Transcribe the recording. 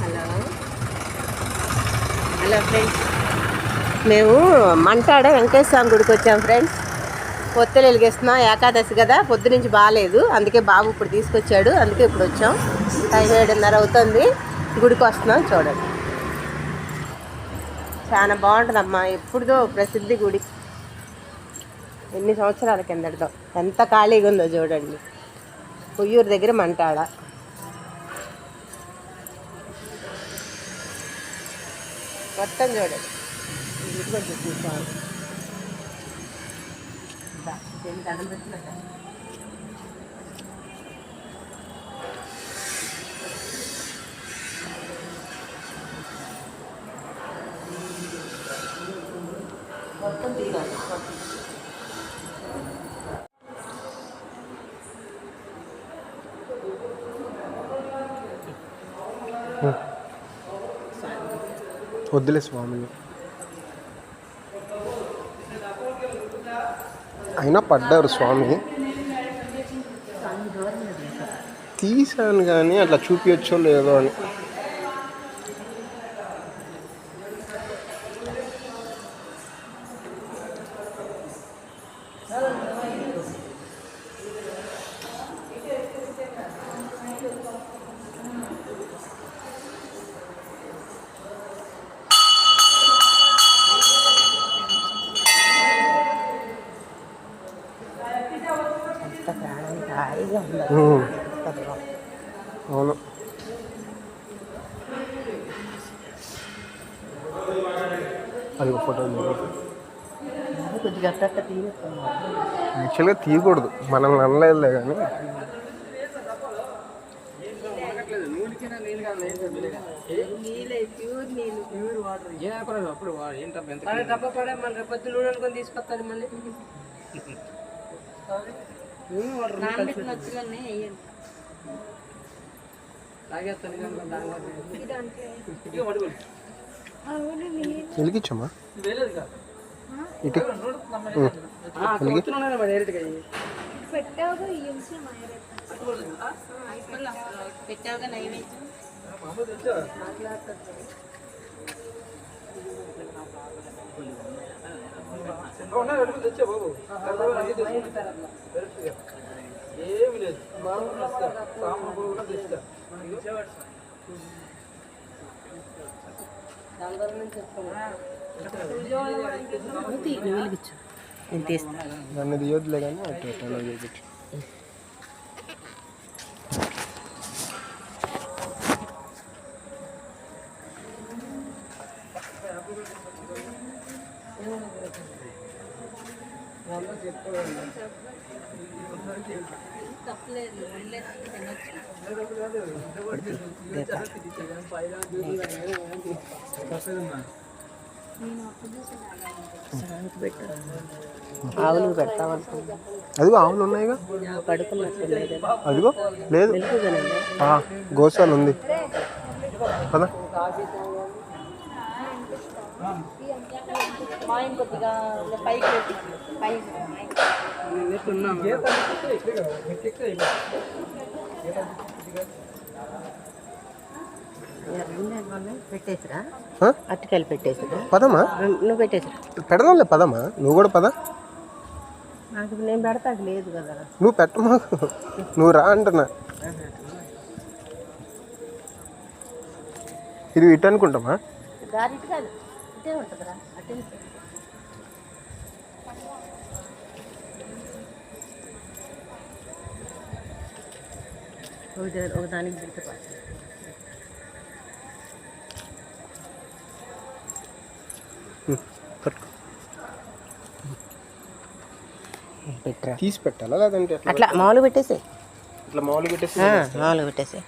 Hello friends, మేము మంటాడ వెంకటేశ్వర స్వామి గుడికి వచ్చాం ఫ్రెండ్స్. పొత్తులు వెలిగిస్తున్నాం, ఏకాదశి కదా, పొద్దు నుంచి బాగాలేదు, అందుకే బాబు ఇప్పుడు తీసుకొచ్చాడు, అందుకే ఇప్పుడు వచ్చాం. టైం 7:30 అవుతుంది, గుడికి వస్తున్నాం. చూడండి, చాలా బాగుంటుందమ్మా. ఎప్పుడుదో ప్రసిద్ధి గుడి, ఎన్ని సంవత్సరాల కిందటిదో. ఎంత ఖాళీగా ఉందో చూడండి. ఉయ్యూరు దగ్గర మంటాడ. మొత్తం చూడండి, మొత్తం తీరాలి. వద్దులే స్వామి, అయినా పడ్డారు స్వామి. తీసాను కానీ అట్లా చూపించో లేదో అని. అవును, అది ఒక ఫోటో. యాక్చువల్గా తీయకూడదు, మనల్ని అనలేదులే కానీ. తీసుకొస్తాను మళ్ళీ. వెలిగించమ్మా ఇటు. పెట్టావుగా నైవేద్యం. వెలిగించు, నేను తీస్తాను. నన్ను తీయొద్దులే కానీ అటు వెలిగించు. ఆవులు పెడతామనుకుంటా. అదిగో ఆవులు ఉన్నాయిగా, పడుకున్నట్టున్నాయి కదా. అదిగో లేదు, గోశాల ఉంది కదా. పెట్టేసిరా, అరటికాయలు పెట్టేసిరా. పదమా, నువ్వు పెట్టేసిరా. పెడదాంలే, పదమా నువ్వు కూడా పద. నాకు నేను పెడతా, లేదు కదా. నువ్వు పెట్టమా, నువ్వు రా అంటున్నా. ఇది ఇటు అనుకుంటామా, దారి ఇటు కాదు, ఇటే ఉంటుందిరా. అటే ఒక దానికి పెడితే తీసి పెట్టాలా లేదంటే అట్లా మామూలు పెట్టేసి, ఇట్లా మామూలు పెట్టేసి మామూలు పెట్టేసి.